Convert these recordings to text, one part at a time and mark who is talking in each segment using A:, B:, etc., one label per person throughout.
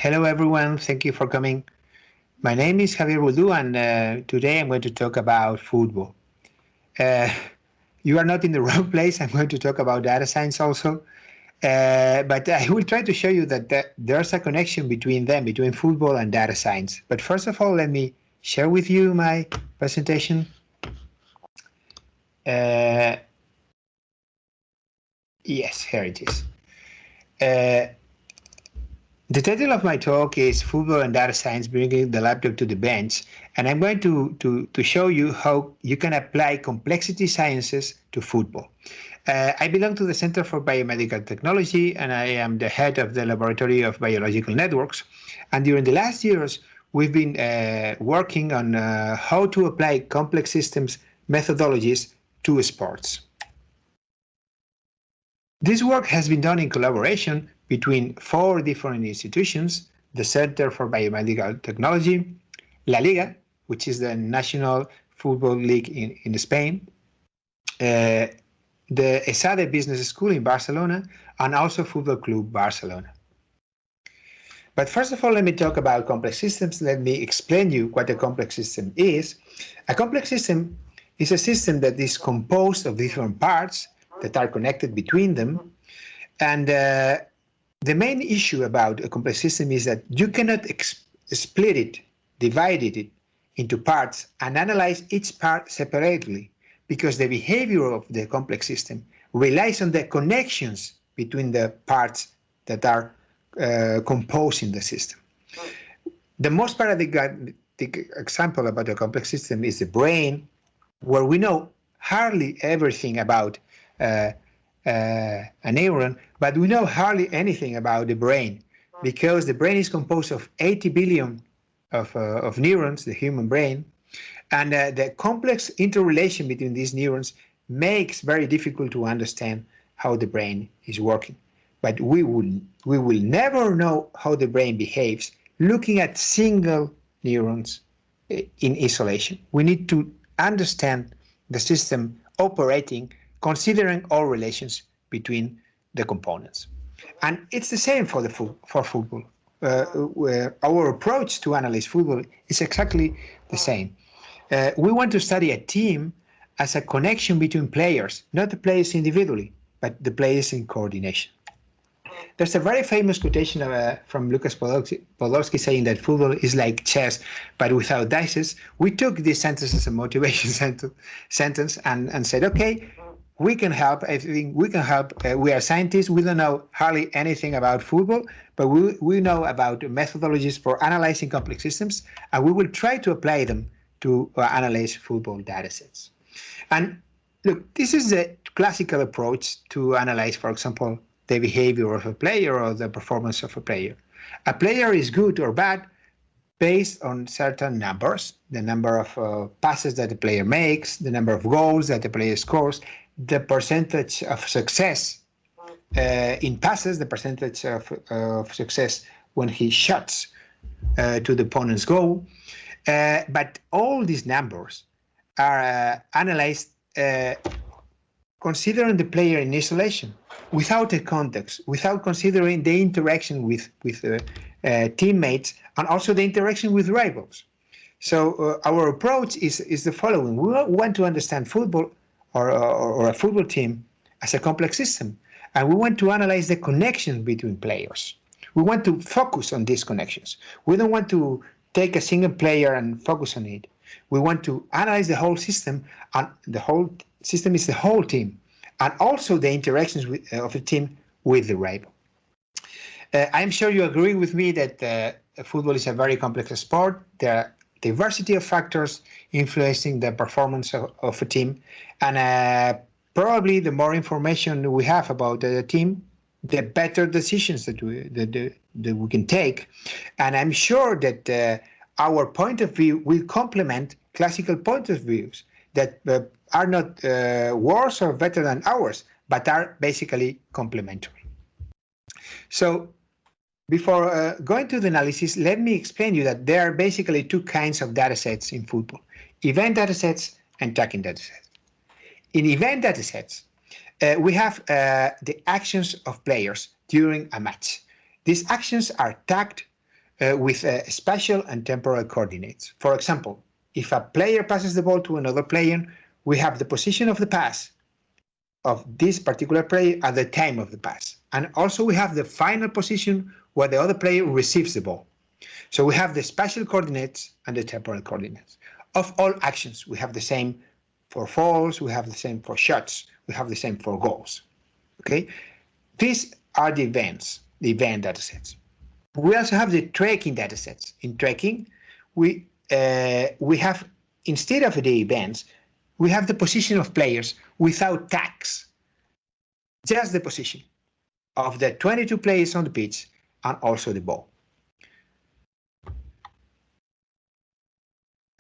A: Hello everyone, thank you for coming. My name is Javier Buldú and today I'm going to talk about football. Uh, you are not in the wrong place, I'm going to talk about data science also. But I will try to show you that there's a connection between them, between football and data science. But first of all, let me share with you my presentation. Yes, here it is. The title of my talk is Football and Data Science, Bringing the Laptop to the Bench, and I'm going to show you how you can apply complexity sciences to football. I belong to the Center for Biomedical Technology, and I am the head of the Laboratory of Biological Networks. And during the last years, we've been working on how to apply complex systems methodologies to sports. This work has been done in collaboration between 4 different institutions: the Center for Biomedical Technology, La Liga, which is the national football league in Spain, the ESADE Business School in Barcelona, and also Football Club Barcelona. But first of all, let me talk about complex systems. Let me explain you what a complex system is. A complex system is a system that is composed of different parts that are connected between them. And the main issue about a complex system is that you cannot split it, divide it into parts and analyze each part separately, because the behavior of the complex system relies on the connections between the parts that are composing the system. The most paradigmatic example about a complex system is the brain, where we know hardly everything about a neuron, but we know hardly anything about the brain, because the brain is composed of 80 billion of neurons, the human brain, and the complex interrelation between these neurons makes very difficult to understand how the brain is working. But we will never know how the brain behaves looking at single neurons in isolation. We need to understand the system operating, considering all relations between the components. And it's the same for football. Where our approach to analyze football is exactly the same. We want to study a team as a connection between players, not the players individually, but the players in coordination. There's a very famous quotation from Lucas Podolsky saying that football is like chess, but without dices. We took this sentence as a motivation sentence and said, okay, we can help. I think we can help. We are scientists. We don't know hardly anything about football, but we know about methodologies for analyzing complex systems, and we will try to apply them to analyze football data sets. And look, this is the classical approach to analyze, for example, the behavior of a player or the performance of a player. A player is good or bad based on certain numbers: the number of passes that the player makes, the number of goals that the player scores, the percentage of success in passes, the percentage of success when he shots to the opponent's goal. But all these numbers are analyzed considering the player in isolation, without a context, without considering the interaction with teammates and also the interaction with rivals. So our approach is the following. We want to understand football or a football team as a complex system, and we want to analyze the connection between players. We want to focus on these connections. We don't want to take a single player and focus on it. We want to analyze the whole system, and the whole system is the whole team, and also the interactions of the team with the rival. I'm sure you agree with me that football is a very complex sport. There are diversity of factors influencing the performance of a team, and probably the more information we have about the team, the better decisions that we can take. And I'm sure that our point of view will complement classical point of views that are not worse or better than ours, but are basically complementary. So before going to the analysis, let me explain you that there are basically 2 kinds of data sets in football: event data sets and tracking data sets. In event data sets, we have the actions of players during a match. These actions are tagged with spatial and temporal coordinates. For example, if a player passes the ball to another player, we have the position of the pass of this particular player at the time of the pass. And also we have the final position where the other player receives the ball. So we have the spatial coordinates and the temporal coordinates. Of all actions, we have the same for falls, we have the same for shots, we have the same for goals. Okay, these are the events, the event datasets. We also have the tracking datasets. In tracking, we have, instead of the events, we have the position of players without tags, just the position of the 22 players on the pitch and also the ball.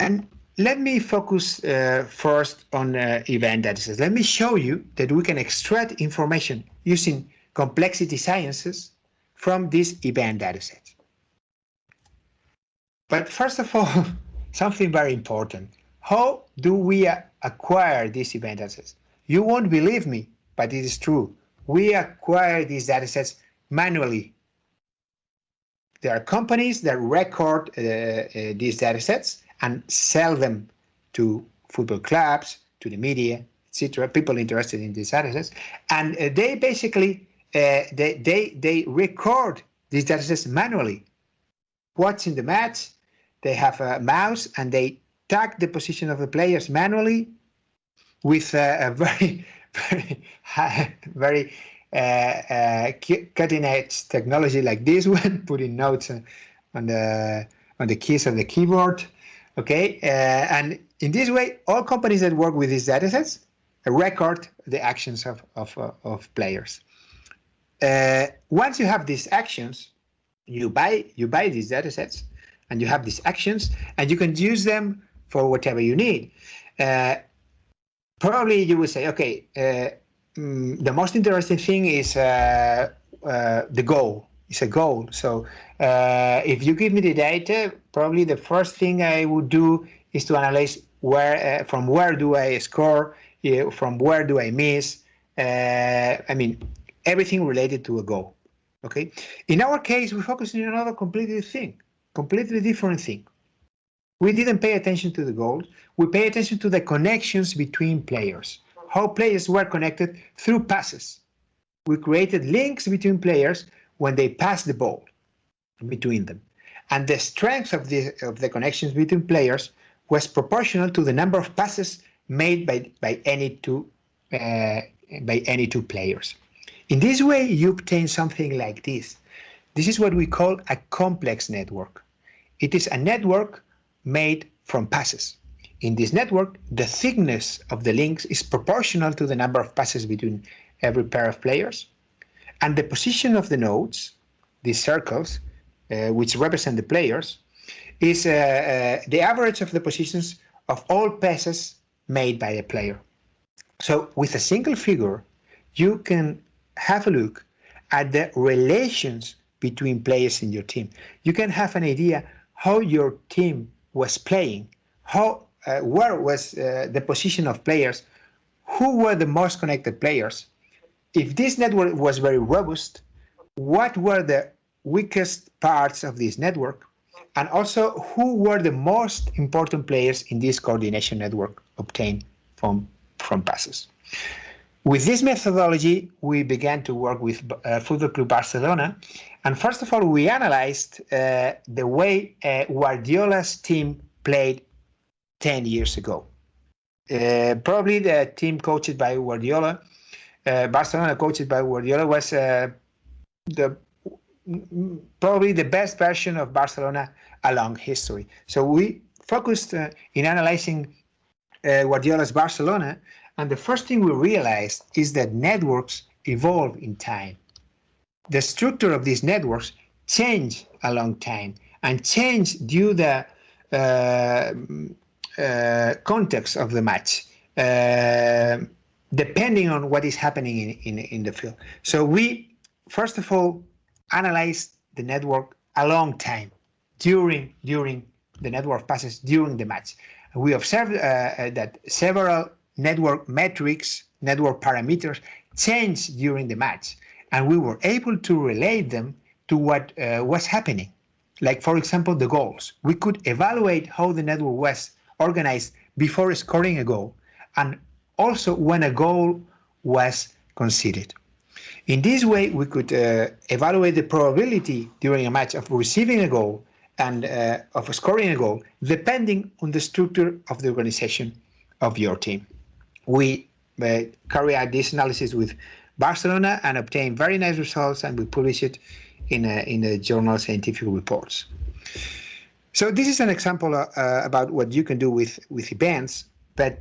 A: And let me focus first on event datasets. Let me show you that we can extract information using complexity sciences from these event datasets. But first of all, something very important. How do we acquire these event datasets? You won't believe me, but it is true. We acquire these datasets manually. There are companies that record these datasets and sell them to football clubs, to the media, etc., people interested in these datasets, and they basically they record these datasets manually. Watching the match, they have a mouse and they tag the position of the players manually with a very very cutting edge technology like this one, putting notes on the keys of the keyboard. Okay, and in this way, all companies that work with these datasets record the actions of players. Once you have these actions, you buy these datasets, and you have these actions, and you can use them for whatever you need. Probably you will say, okay, the most interesting thing is the goal. It's a goal. So if you give me the data, probably the first thing I would do is to analyze from where do I score, from where do I miss. I mean, everything related to a goal. Okay. In our case, we focus on another completely different thing. We didn't pay attention to the goals. We pay attention to the connections between players, how players were connected through passes. We created links between players when they passed the ball between them. And the strength of the connections between players was proportional to the number of passes made by any two players. In this way, you obtain something like this. This is what we call a complex network. It is a network made from passes. In this network, the thickness of the links is proportional to the number of passes between every pair of players. And the position of the nodes, these circles, which represent the players, is the average of the positions of all passes made by a player. So with a single figure, you can have a look at the relations between players in your team. You can have an idea how your team was playing, where was the position of players, who were the most connected players. If this network was very robust, what were the weakest parts of this network, and also who were the most important players in this coordination network obtained from passes. With this methodology, we began to work with Football Club Barcelona, and first of all, we analyzed the way Guardiola's team played 10 years ago. Probably the team coached by Guardiola, Barcelona coached by Guardiola, was probably the best version of Barcelona along history. So we focused in analyzing Guardiola's Barcelona, and the first thing we realized is that networks evolve in time. The structure of these networks change along time and change due to the context of the match, depending on what is happening in the field. So we, first of all, analyzed the network a long time during the network passes during the match. We observed that several network metrics, network parameters changed during the match, and we were able to relate them to what was happening. like for example, the goals. We could evaluate how the network was organized before scoring a goal, and also when a goal was conceded. In this way, we could evaluate the probability during a match of receiving a goal and of scoring a goal, depending on the structure of the organization of your team. We carry out this analysis with Barcelona and obtain very nice results, and we publish it in a journal Scientific Reports. So this is an example about what you can do with events, but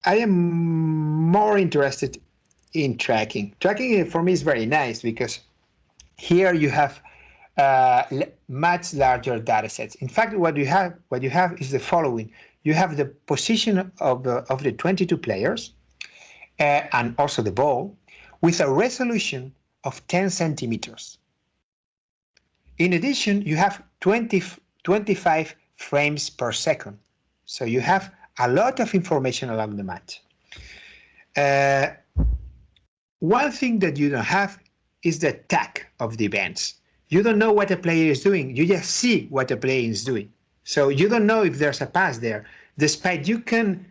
A: I am more interested in tracking. Tracking for me is very nice because here you have much larger data sets. In fact, what you have is the following. You have the position of the 22 players and also the ball with a resolution of 10 centimeters. In addition, you have 25 frames per second. So you have a lot of information along the match. One thing that you don't have is the tag of the events. You don't know what a player is doing. You just see what a player is doing. So you don't know if there's a pass there, despite you can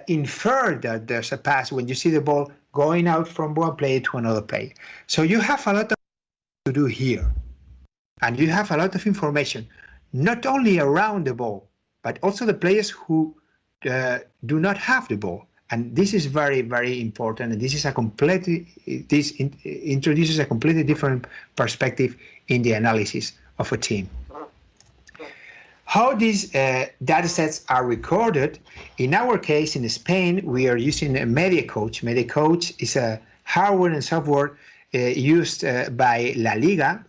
A: infer that there's a pass when you see the ball going out from one player to another player. So you have a lot to do here. And you have a lot of information, not only around the ball, but also the players who do not have the ball. And this is very, very important. And this is introduces a completely different perspective in the analysis of a team. How these data sets are recorded, in our case, in Spain, we are using a MediaCoach. MediaCoach is a hardware and software used by La Liga.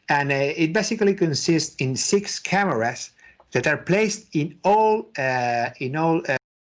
A: And it basically consists in 6 cameras that are placed in all